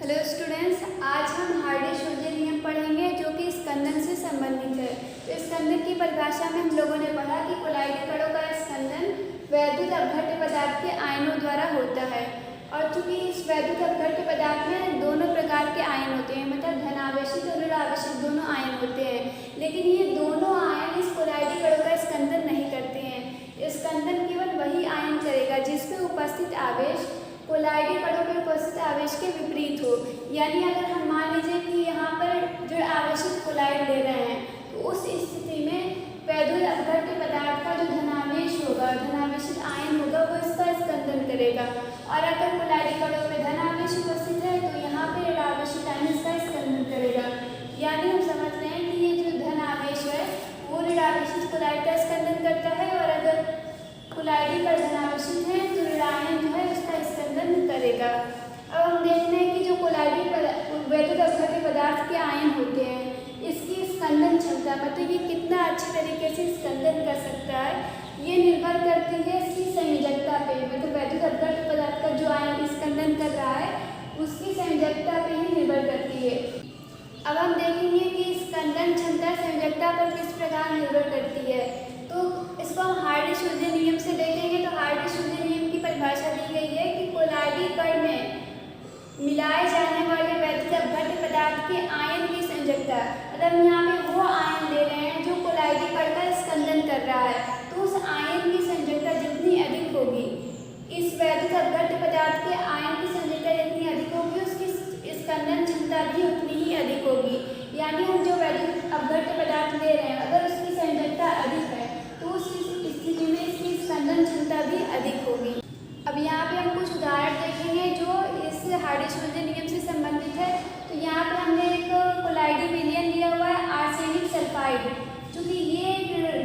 Hello students, आज हम Hardy-shoulder नियम पढ़ेंगे जो कि स्कंदन से संबंधित है। तो स्कंदन की परिभाषा में हम लोगों ने पढ़ा कि कोलाइडी कणों का स्कंदन वैद्युत अपघट्य पदार्थ के आयनों द्वारा होता है। और चूंकि इस वैद्युत अपघट्य पदार्थ में दोनों प्रकार के आयन होते हैं, मतलब धनावेशित और ऋणावेशित दोनों आयन होते हैं, लेकिन ये दोनों आयन इस कोलाइडी कणों का स्कंदन नहीं करते हैं। स्कंदन केवल वही आयन करेगा जिसमें उपस्थित आवेश कोलाइडी कणों में उपस्थित आवेश के विपरीत हो। यानी अगर हम मान लीजिए कि यहाँ पर जो आवेशित कोलाइड ले रहे हैं, तो उस स्थिति में वैद्युत अपघट्य पदार्थ का जो धनावेश होगा, धनावेशित आयन होगा, वो इसका स्कंदन करेगा। और अगर कोलाइडी कणों में धनावेश उपस्थित है तो यहाँ पर ऋणावेशित आयन इसका स्कंदन करेगा। यानी हम समझ रहे हैं कि ये जो धनावेश है वो ऋणावेशित कोलाइड का स्कंदन करता है, और अगर कोलाइडी पर धनावेशित है तो ऋणायन जो है उसका स्कंदन करेगा। अब हम देखते हैं कि जो कोलाइडी वैद्युत अपघट्य पदार्थ के आयन होते हैं, इसकी स्कंदन क्षमता, मतलब ये कितना अच्छे तरीके से स्कंदन कर सकता है, ये निर्भर करती है इसकी संयोजकता पे। मतलब वैद्युत अपघट्य पदार्थ का जो आयन स्कंदन कर रहा है उसकी संयोजकता पे ही निर्भर करती है। अब हम देखेंगे कि स्कंदन क्षमता संयोजकता पर किस प्रकार निर्भर करती है। तो इसको हम हार्डी-शोल्डर नियम से देखेंगे। तो हार्डी-शोल्डर नियम की परिभाषा दी गई है कि कोलाइडी कण में मिलाए जाने वाले वैद्युत अपघट्य पदार्थ के आयन की संयोजकता, मतलब यहाँ पे वो आयन ले रहे हैं जो कोलाइडी कण का स्कंदन कर रहा है, तो उस आयन की संयोजकता जितनी अधिक होगी, इस वैद्युत अपघट्य पदार्थ के आयन की संयोजकता जितनी अधिक होगी, उसकी स्कंदन क्षमता भी उतनी ही अधिक होगी। यानी हम जो वैद्युत अपघट्य पदार्थ ले रहे हैं, अगर उसकी संयोजकता अधिक है तो उस स्थिति में इसकी स्कंदन क्षमता भी अधिक होगी। अब यहाँ पे हम कुछ उदाहरण देखेंगे जो इस हार्डी-शोल्डर नियम से संबंधित है। तो यहाँ पे हमने एक कोलाइडी विलयन लिया हुआ है आर्सेनिक सल्फाइड। चूँकि ये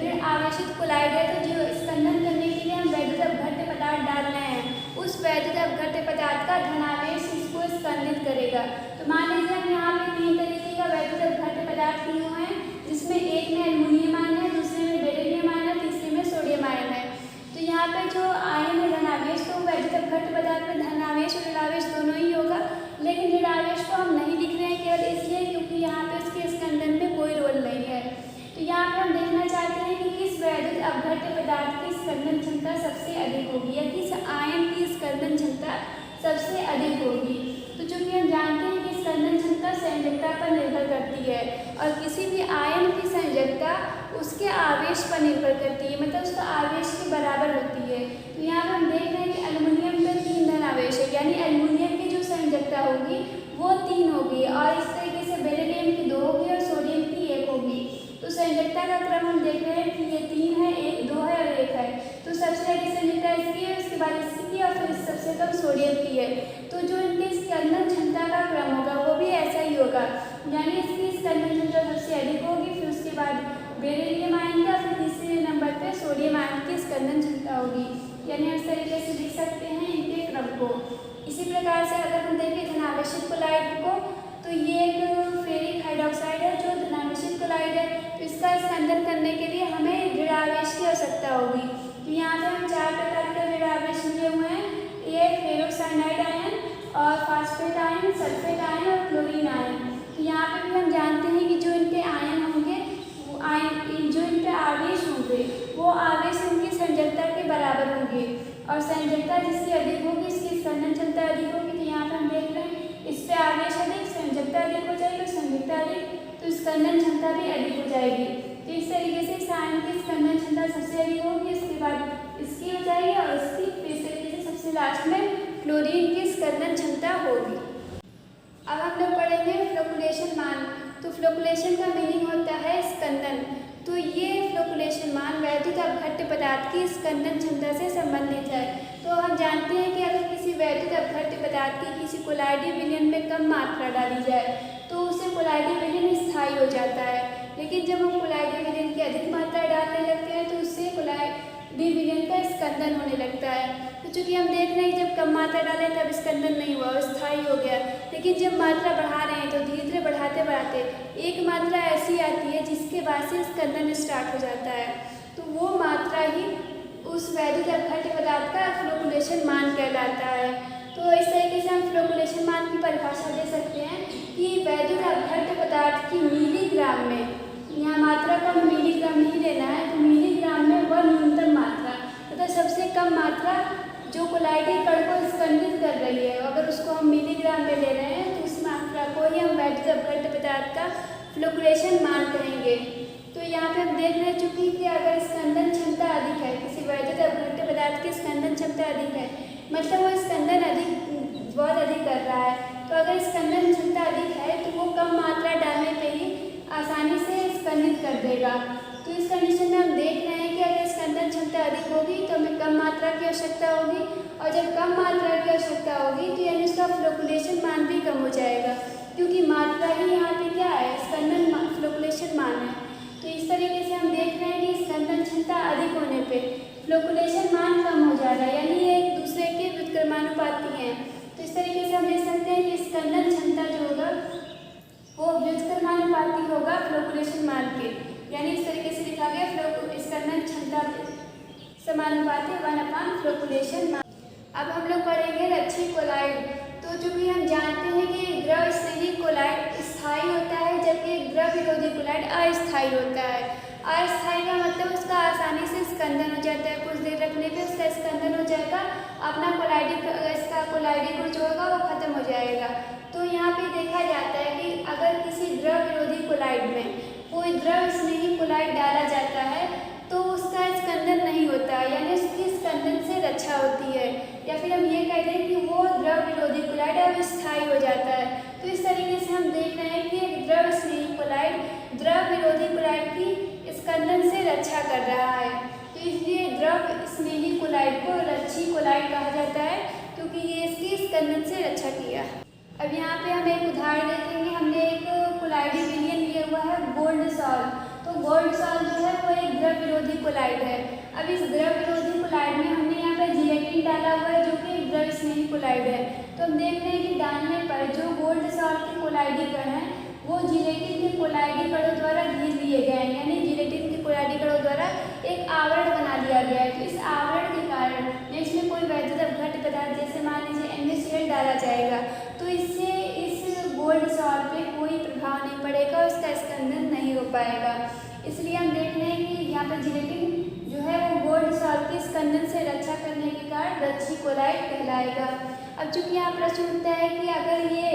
ऋण आवेशित कोलाइड है, तो जो स्कंदन करने के लिए हम वैद्युत अपघट्य पदार्थ डाल रहे हैं, उस वैद्युत अपघट्य पदार्थ का धनावेश इसको स्कंदित करेगा। तो मान लीजिए हम यहाँ पे 3 तरीके का वैद्युत अपघट्य पदार्थ लिए हुए हैं, जिसमें एक में एल्युमिनियम आयन है, दूसरे में बेरिलियम आयन है, तीसरे में सोडियम आयन है। तो यहाँ पे जो आयन है धनावेश, तो वैद्युत अपघट्य पदार्थ में धनावेश और ऋणावेश दोनों ही होगा, लेकिन ऋणावेश को हम नहीं लिख रहे हैं केवल इसलिए क्योंकि यहाँ पे इसके स्कंदन में कोई रोल नहीं है। तो यहाँ पे हम देखना चाहते हैं कि किस वैद्युत अपघट्य पदार्थ की स्कंदन क्षमता सबसे अधिक होगी, या किस आयन की स्कंदन क्षमता सबसे अधिक होगी। तो चूँकि हम जानते हैं कि स्कंदन क्षमता संयोजकता पर निर्भर करती है, और किसी भी आयन की संयोजकता उसके आवेश पर निर्भर करती है, मतलब उसका आवेश के बराबर होती है। तो यहाँ पर हम देख रहे हैं कि एल्युमिनियम में 3 धन आवेश है, यानी एल्युमिनियम की जो संयोजकता होगी वो 3 होगी, और इस तरीके से बेरिलियम की 2 होगी और सोडियम की 1 होगी। तो संयोजकता का क्रम हम देख रहे हैं कि ये 3 है, 1, 2 है और 1 है। तो सबसे अधिक संयोजकता इसकी है, उसके बाद इसकी की, और फिर सबसे कम सोडियम की है। तो जो इनके स्कंदन क्षमता का क्रम होगा वो भी ऐसा ही होगा, यानी इसकी स्कंदन क्षमता सबसे अधिक होगी, फिर उसके बाद बेरिलियम आयन का, फिर तीसरे नंबर पे सोडियम आयन की स्कंदन क्षमता होगी। यानी इस तरीके से लिख सकते हैं इनके क्रम को। इसी प्रकार से अगर हम देखें धनावेशित कोलाइड को, तो ये एक फेरिक हाइड्रोक्साइड है जो धनावेशित कोलाइड है। तो इसका स्कंदन करने के लिए हमें ऋणावेश की आवश्यकता होगी। तो यहाँ पे हम 4 प्रकार के ऋणावेश लिए हुए हैं, ये फेरोसाइनाइड आयन और फास्फेट आयन, सल्फेट आयन और क्लोरीन आयन। तो यहाँ पे भी हम जानते हैं कि जो इनके आयन होंगे, वो आयन जो इन पे आवेश होंगे, वो आवेश इनकी संयोजकता के बराबर होंगे, और संयोजकता जिसकी अधिक होगी इसकी स्कंदन क्षमता अधिक होगी। तो यहाँ पर हम देख रहे हैं इस पे आवेश अधिक, संयोजकता अधिक हो जाएगी, और संयोजकता अधिक तो स्कंदन क्षमता भी अधिक हो जाएगी। तो इस तरीके से इस आयन की स्कंदन क्षमता सबसे अधिक होगी, इसके बाद इसकी हो जाएगी, और इसकी फिर इस तरीके से सबसे लास्ट में क्लोरीन की स्कंदन क्षमता होगी। अब हम लोग पढ़ेंगे फ्लोकुलेशन मान। तो फ्लोकुलेशन का मीनिंग होता है स्कंदन। तो ये फ्लोकुलेशन मान वैद्युत अपघट्य पदार्थ की स्कंदन क्षमता से संबंधित है। तो हम जानते हैं कि अगर किसी वैद्युत अपघट्य पदार्थ की किसी कोलाइडी विलयन में कम मात्रा डाली जाए तो उसे कोलाइडी विलयन स्थायी हो जाता है, लेकिन जब हम कोलाइडी विलयन की अधिक मात्रा डालने लगते हैं तो उससे कोलाइडी विलयन का स्कंदन होने लगता है। तो चूँकि हम देख रहे हैं कि जब कम मात्रा डालें तब स्कंदन नहीं हुआ, स्थायी हो गया, लेकिन जब मात्रा बढ़ा रहे हैं तो धीरे धीरे बढ़ाते बढ़ाते एक मात्रा ऐसी आती है जिसके बाद से स्कंदन स्टार्ट हो जाता है। तो वो मात्रा ही उस वैद्युत अपघट्य पदार्थ का फ्लोकुलेशन मान कहलाता है। तो इस तरीके से हम फ्लोकुलेशन मान की परिभाषा दे सकते हैं। कम मात्रा जो कोलाइडल कण को स्कंदित कर रही है, अगर उसको हम मिलीग्राम में ले रहे हैं तो उस मात्रा को ही हम वैद्युत अपघट्य पदार्थ का फ्लोकुलेशन मान कहेंगे। तो यहाँ पे हम देख रहे चूँकि कि अगर स्कंदन क्षमता अधिक है, किसी वैद्युत अपघट्य पदार्थ की स्कंदन क्षमता अधिक है, मतलब वो स्कंदन बहुत अधिक कर रहा है। तो अगर स्कंदन क्षमता अधिक है तो वो कम मात्रा डालने पे ही आसानी से स्कंदित कर देगा। तो इस कंडीशन में हम देख रहे हैं कि अगर स्कंदन क्षमता अधिक होगी तो हमें कम मात्रा की आवश्यकता होगी, और जब कम मात्रा की आवश्यकता होगी तो यानी उसका फ्लोकुलेशन मान भी कम हो जाएगा, क्योंकि मात्रा ही यहाँ पे क्या है, स्कंदन फ्लोकुलेशन मान है। तो इस तरीके से हम देख रहे हैं कि स्कंदन क्षमता अधिक होने पे फ्लोकुलेशन मान कम हो जा रहा है, यानी ये एक दूसरे के व्युत्क्रमानुपाती हैं। तो इस तरीके से हम देख सकते हैं कि स्कंदन क्षमता जो होगा वो व्युत्क्रमानुपाती होगा फ्लोकुलेशन मान के, यानी इस तरीके से लिखा गया स्कंदन क्षमता समानुपाती 1 फ्लोकुलेशन मान। अब हम लोग पढ़ेंगे रच्छी कोलाइड। तो जो भी हम जानते हैं कि द्रव स्नेही कोलाइड स्थायी होता है, जबकि द्रव विरोधी कोलाइड अस्थायी होता है। अस्थायी का मतलब उसका आसानी से स्कंदन हो जाता है, कुछ देर रखने पे उसका स्कंदन हो जाएगा, अपना कोलाइडिक गुण जो होगा वो खत्म हो जाएगा। तो यहाँ पे देखा जाता है कि अगर किसी द्रव विरोधी कोलाइड में कोई द्रव स्नेही कोलाइड डाला जाता है तो उसका स्कंदन नहीं होता, यानी उसकी स्कंदन से रक्षा होती है, या फिर हम ये कह दें कि वो द्रव विरोधी कोलाइड अब स्थायी हो जाता है। तो इस तरीके से हम देख रहे हैं कि एक द्रव स्नेही कोलाइड द्रव विरोधी कोलाइड की स्कंदन से रक्षा कर रहा है। तो इसलिए द्रव स्नेही कोलाइड को रच्छी कोलाइड कहा जाता है, क्योंकि ये इसकी स्कंदन से रक्षा किया। अब यहाँ पे हम एक उदाहरण देखेंगे। हमने एक कोलाइडी विलयन लिया हुआ है गोल्ड सॉल्ट। तो गोल्ड सॉल्ट जो है वो एक द्रव विरोधी कोलाइड है। अब इस द्रव विरोधी कोलाइड में हमने यहाँ पे जिलेटिन डाला हुआ है, जो कि एक द्रव स्नेही कोलाइड है। तो हम देख रहे हैं कि डालने पर जो गोल्ड सॉल्ट के कोलाइडी कण हैं वो जिलेटिन के कोलाइडी कणों द्वारा घेर लिए गए हैं, यानी जिलेटिन के कोलाइडी कणों द्वारा एक आवरण बना लिया गया है। तो इस आवरण के कारण इसमें कोई वैद्युत अपघट्य पदार्थ जैसे मान लीजिए NaCl डाला जाएगा तो इससे इस गोल्ड सॉल्ट पे कोई प्रभाव नहीं पड़ेगा, उसका स्कंदन नहीं हो पाएगा। इसलिए हम देख रहे हैं कि यहाँ पर जिलेटिन जो है वो गोल्ड सॉल्ट की स्कंदन से रक्षा करने के कारण रच्छी कोलाइड कहलाएगा। अब चूंकि यहाँ प्रश्न उठता है कि अगर ये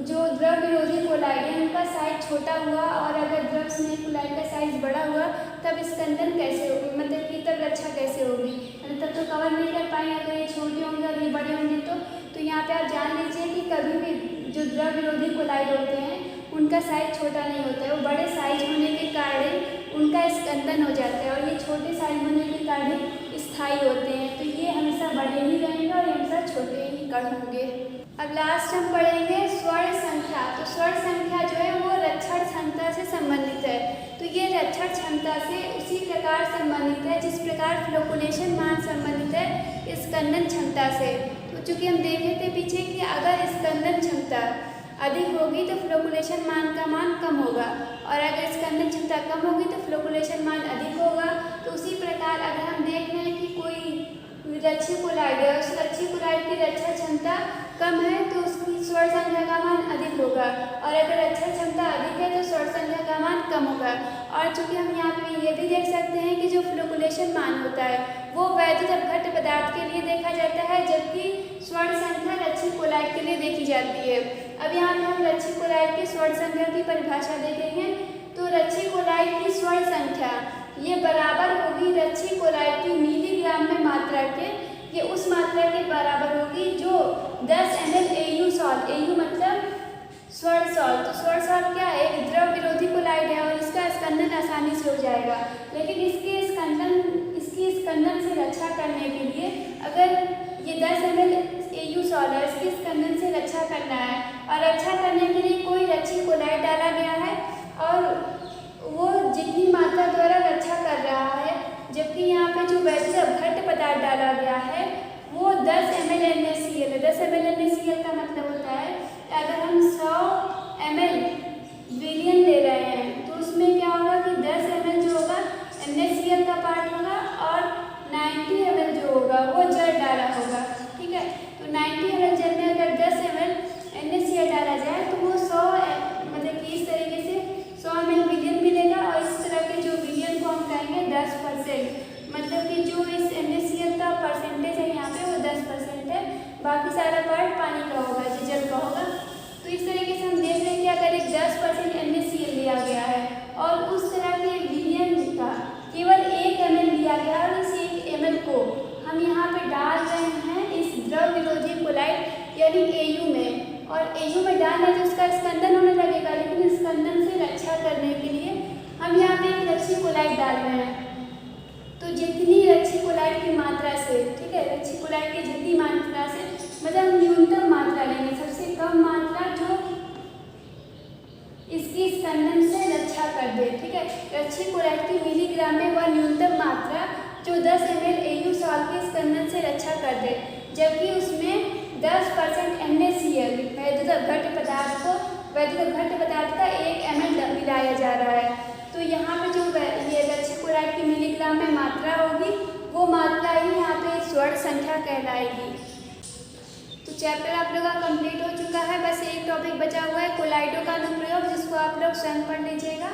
जो द्रव विरोधी कोलाइड है उनका साइज छोटा हुआ और अगर द्रव स्नेही कोलाइड का साइज बड़ा हुआ तब स्कंदन कैसे होगी, मतलब कि तब रक्षा कैसे होगी, तब तो कवर नहीं कर पाएंगे अगर ये छोटे होंगे और ये बड़े होंगे। तो यहाँ पे आप जान लीजिए कि कभी भी जो द्रव विरोधी कोलाइड होते हैं उनका साइज छोटा नहीं होता है, वो बड़े साइज होने के कारण उनका स्कंदन हो जाता है, और ये छोटे साइज होने के कारण स्थायी होते हैं। तो ये हमेशा बड़े ही रहेंगे और हमेशा छोटे ही कण होंगे। अब लास्ट हम पढ़ेंगे स्वर्ण संख्या। तो स्वर्ण संख्या जो है वो रक्षण क्षमता से संबंधित है। तो ये रक्षण क्षमता से उसी प्रकार संबंधित है जिस प्रकार फ्लोकुलेशन मान संबंधित है स्कंदन क्षमता से। तो चूँकि हम देखे थे पीछे कि अगर स्कंदन क्षमता अधिक होगी तो फ्लोकुलेशन मान का मान कम होगा, और अगर स्कंदन क्षमता कम होगी तो फ्लोकुलेशन मान अधिक होगा। तो उसी प्रकार अगर हम देख रहे हैं कि कोई रच्छी कोलाइड है, उस रच्छी कोलाइड की रक्षा क्षमता कम है तो उसकी स्वर्ण संख्या का मान अधिक होगा, और अगर रक्षा क्षमता अधिक है तो स्वर्ण संख्या का मान कम होगा। और चूंकि हम यहाँ पे ये भी देख सकते हैं कि जो फ्लोकुलेशन मान होता है वो वैद्युत अपघट्य पदार्थ के लिए देखा जाता है, जबकि स्वर्ण संख्या रच्छी कोलाइड के लिए देखी जाती है। अब यहाँ पे हम रच्छी कोलाइड की स्वर्ण संख्या की परिभाषा देखेंगे। तो रच्छी कोलाइड की स्वर्ण संख्या ये बराबर होगी रच्छी कोलाइड की मिलीग्राम में मात्रा के, ये उस मात्रा के बराबर होगी जो 10 ml AU सॉल्ट, AU मतलब स्वर्ण सॉल्ट। तो स्वर्ण सॉल्ट क्या है, एक द्रव विरोधी कोलाइड है और इसका स्कंदन आसानी से हो जाएगा, लेकिन इसकी स्कंदन से रक्षा करने के लिए अगर ये 10 ml AU सॉल्ट है, इसकी स्कंदन से रक्षा करना है, और रक्षा करने के लिए कोई रच्छी कोलाइड डाला गया है और वो जितनी मात्रा द्वारा रक्षा कर रहा है, जबकि यहाँ पे जो वैद्युत अपघट्य पदार्थ डाला गया है वो 10 ml NaCl है। 10 ml NaCl का मतलब होता है अगर हम 100 ml विलयन ले रहे हैं तो उसमें क्या होगा कि 10 ml जो होगा NaCl का पार्ट होगा और 90 ml जो होगा वो जल डाला होगा, ठीक है। तो 90 ml जल में अगर 10 ml NaCl डाला जाए तो वो 100 मतलब कि इस तरीके से 100 ml विलयन मिलेगा, और इस तरह के जो विलयन को हम कहेंगे 10%, मतलब कि जो इस NaCl का AU में डालना तो उसका स्कंदन होने लगेगा, लेकिन स्कंदन से रक्षा करने के लिए हम यहाँ पे एक लच्छी कोलाइड डाल रहे हैं। तो जितनी लच्छी कोलाइड की मात्रा से, ठीक है, लच्छी कोलाइड की जितनी मात्रा से मतलब न्यूनतम मात्रा लेंगे, सबसे कम मात्रा जो इसकी स्कंदन से रक्षा कर दे, ठीक है। लच्छी कोलाइड की मिलीग्राम में वह न्यूनतम मात्रा जो 10 ml AU सॉल्ट के स्कंदन से रक्षा कर दे, जबकि उसमें 10% NaCl वैद्युत अपघट्य पदार्थ का 1 ml मिलाया जा रहा है। तो यहाँ पे जो ये लच्छी कोलाइड की मिलीग्राम में मात्रा होगी, वो मात्रा ही यहाँ पे स्वर्ण संख्या कहलाएगी। तो चैप्टर आप लोग का कंप्लीट हो चुका है, बस एक टॉपिक बचा हुआ है कोलाइडों का अनुप्रयोग, जिसको आप लोग स्वयं पढ़ लीजिएगा।